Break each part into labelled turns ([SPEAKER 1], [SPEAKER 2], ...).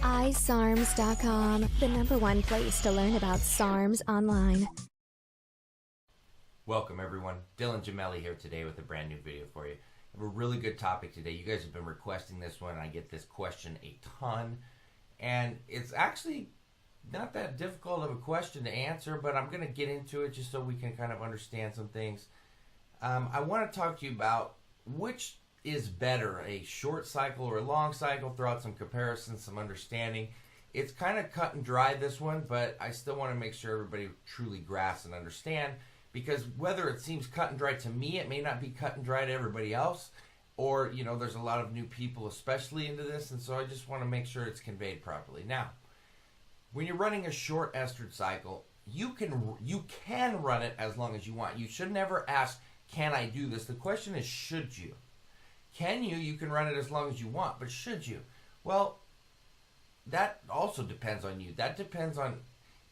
[SPEAKER 1] iSARMs.com, the #1 place to learn about SARMs online.
[SPEAKER 2] Welcome everyone, Dylan Gemelli here today with a brand new video for you. I have a really good topic today. You guys have been requesting this one, and I get this question a ton. And it's actually not that difficult of a question to answer, but I'm going to get into it just so we can kind of understand some things. I want to talk to you about which is better, a short cycle or a long cycle, throw out some comparisons, some understanding. It's kind of cut and dry, this one, but I still want to make sure everybody truly grasps and understand, because whether it seems cut and dry to me, it may not be cut and dry to everybody else, or, you know, there's a lot of new people especially into this, and so I just want to make sure it's conveyed properly. Now, when you're running a short estrogen cycle, you can run it as long as you want. You should never ask, can I do this? The question is, should you? Can you? You can run it as long as you want, but should you? Well, that also depends on you. That depends on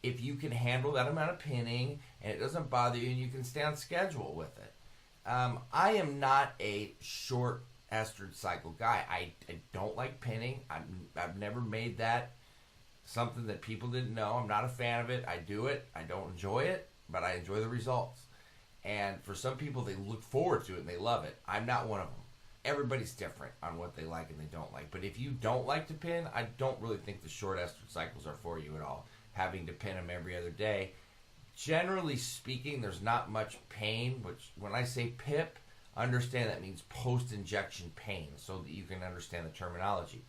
[SPEAKER 2] if you can handle that amount of pinning and it doesn't bother you and you can stay on schedule with it. I am not a short estrogen cycle guy. I don't like pinning. I've never made that something that people didn't know. I'm not a fan of it. I do it. I don't enjoy it, but I enjoy the results. And for some people, they look forward to it and they love it. I'm not one of them. Everybody's different on what they like and they don't like. But if you don't like to pin, I don't really think the short estrogen cycles are for you at all. Having to pin them every other day. Generally speaking, there's not much pain, which when I say PIP, understand that means post-injection pain, so that you can understand the terminology.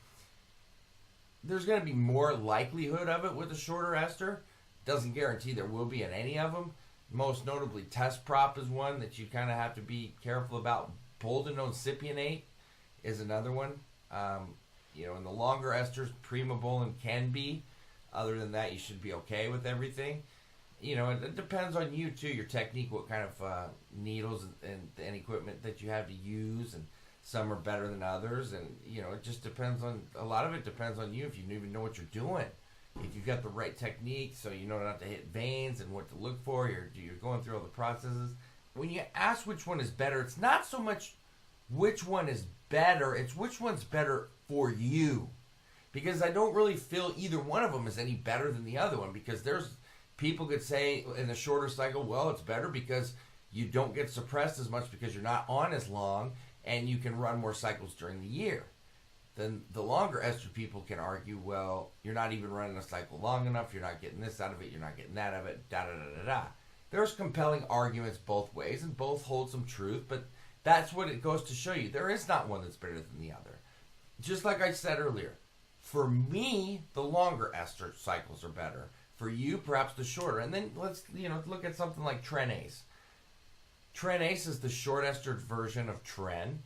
[SPEAKER 2] There's going to be more likelihood of it with a shorter ester. Doesn't guarantee there will be in any of them. Most notably, test prop is one that you kind of have to be careful about. Boldenone cypionate is another one. You know, in the longer esters, primobolan can be. Other than that, you should be okay with everything. You know, it depends on you too, your technique, what kind of needles and equipment that you have to use, and some are better than others, and you know, it just depends on, a lot of it depends on you, if you even know what you're doing. If you've got the right technique, so you know not to hit veins and what to look for, you're going through all the processes. When you ask which one is better, it's not so much which one is better, it's which one's better for you. Because I don't really feel either one of them is any better than the other one, because there's people could say in the shorter cycle, well, it's better because you don't get suppressed as much because you're not on as long and you can run more cycles during the year. Then the longer ester people can argue, well, you're not even running a cycle long enough, you're not getting this out of it, you're not getting that out of it, da-da-da-da-da. There's compelling arguments both ways, and both hold some truth, but that's what it goes to show you. There is not one that's better than the other. Just like I said earlier, for me, the longer ester cycles are better. For you, perhaps the shorter. And then let's look at something like Trenase. Trenase is the short ester version of Tren,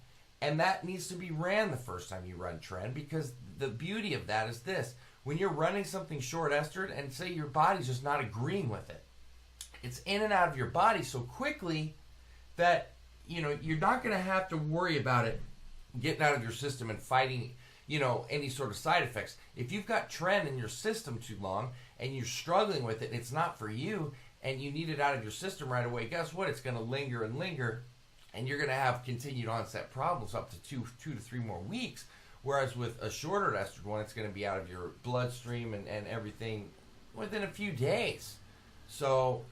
[SPEAKER 2] and that needs to be ran the first time you run Tren, because the beauty of that is this. When you're running something short estered and say your body's just not agreeing with it, it's in and out of your body so quickly that you're not going to have to worry about it getting out of your system and fighting any sort of side effects. If you've got Tren in your system too long and you're struggling with it and it's not for you and you need it out of your system right away, guess what? It's going to linger and linger, and you're going to have continued onset problems up to two to three more weeks. Whereas with a shorter ester one, it's going to be out of your bloodstream and everything within a few days. So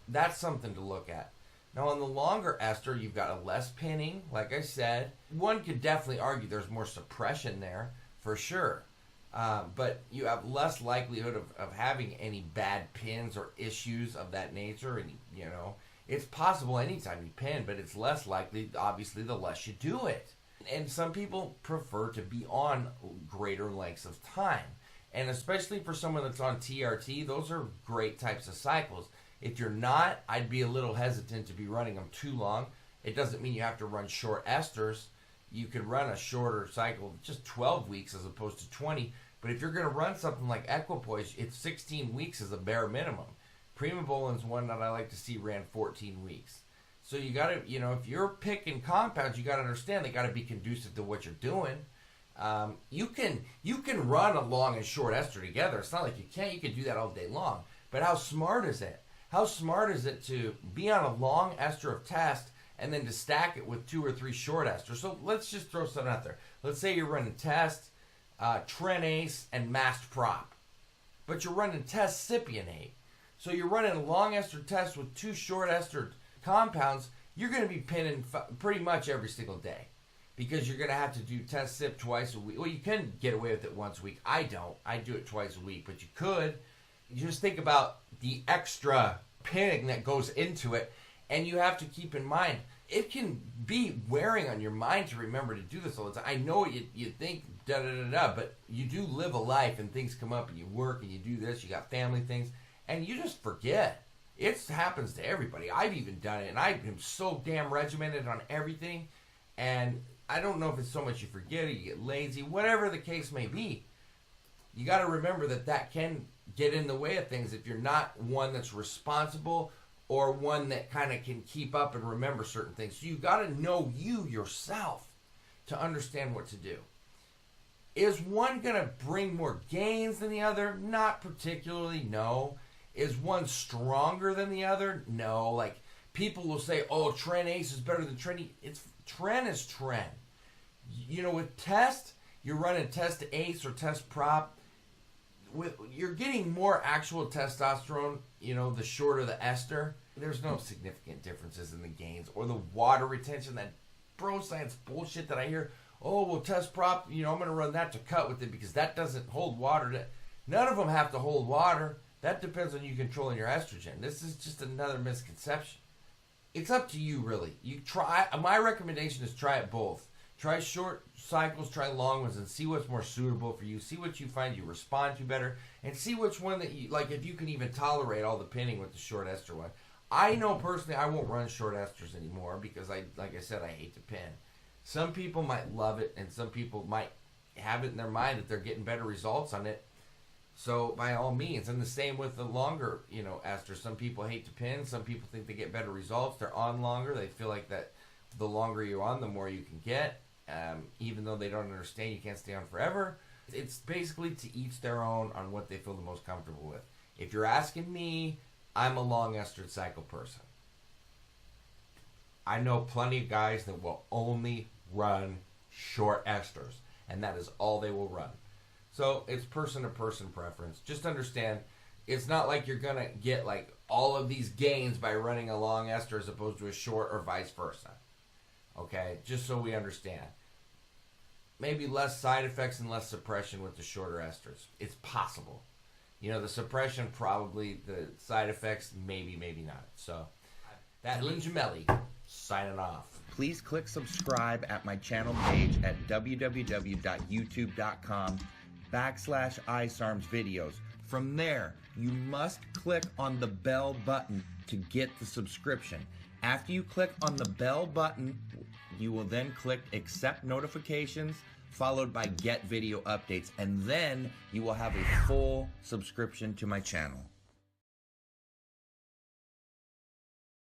[SPEAKER 2] that's something to look at. Now, on the longer ester, you've got a less pinning, like I said. One could definitely argue there's more suppression there, for sure. But you have less likelihood of having any bad pins or issues of that nature. And, it's possible anytime you pin, but it's less likely, obviously, the less you do it. And some people prefer to be on greater lengths of time. And especially for someone that's on TRT, those are great types of cycles. If you're not, I'd be a little hesitant to be running them too long. It doesn't mean you have to run short esters. You could run a shorter cycle, just 12 weeks as opposed to 20. But if you're going to run something like Equipoise, it's 16 weeks as a bare minimum. Primobolan's one that I like to see ran 14 weeks. So you got to, if you're picking compounds, you got to understand they got to be conducive to what you're doing. You can run a long and short ester together. It's not like you can't. You can do that all day long. But how smart is it? How smart is it to be on a long ester of test and then to stack it with 2 or 3 short esters? So let's just throw something out there. Let's say you're running test, Tren-Ace and masked prop, but you're running test cypionate. So you're running a long ester test with 2 short ester compounds. You're going to be pinning pretty much every single day, because you're going to have to do test cyp twice a week. Well, you can get away with it once a week. I don't. I do it twice a week, but you could. You just think about the extra pinning that goes into it, and you have to keep in mind, it can be wearing on your mind to remember to do this all the time. I know you think da-da-da-da, but you do live a life, and things come up, and you work, and you do this, you got family things, and you just forget. It happens to everybody. I've even done it, and I am so damn regimented on everything, and I don't know if it's so much you forget it, you get lazy, whatever the case may be. You got to remember that can get in the way of things if you're not one that's responsible or one that kind of can keep up and remember certain things. So you got to know you yourself to understand what to do. Is one going to bring more gains than the other? Not particularly, no. Is one stronger than the other? No. Like, people will say, oh, Tren-Ace is better than Tren. Tren is Tren. You know, with test, you're running test ace or test prop. You're getting more actual testosterone, you know, the shorter the ester. There's no significant differences in the gains or the water retention. That bro science bullshit that I hear. Oh, well, test prop, you know, I'm going to run that to cut with it because that doesn't hold water. None of them have to hold water. That depends on you controlling your estrogen. This is just another misconception. It's up to you, really. You try. My recommendation is try it both. Try short cycles, try long ones, and see what's more suitable for you. See what you find you respond to better, and see which one that you like. If you can even tolerate all the pinning with the short ester one. I know personally, I won't run short esters anymore because like I said, I hate to pin. Some people might love it, and some people might have it in their mind that they're getting better results on it. So by all means, and the same with the longer, you know, ester. Some people hate to pin. Some people think they get better results. They're on longer. They feel like that the longer you're on, the more you can get. Even though they don't understand, you can't stay on forever. It's basically to each their own on what they feel the most comfortable with. If you're asking me, I'm a long ester cycle person. I know plenty of guys that will only run short esters, and that is all they will run. So it's person-to-person preference. Just understand, it's not like you're going to get like all of these gains by running a long ester as opposed to a short or vice versa. Okay? Just so we understand. Maybe less side effects and less suppression with the shorter esters. It's possible. You know, the suppression probably, the side effects maybe not. So, that Dylan Gemelli signing off. Please click subscribe at my channel page at www.youtube.com/iSarmsVideos. From there, you must click on the bell button to get the subscription. After you click on the bell button, you will then click accept notifications, followed by get video updates, and then you will have a full subscription to my channel.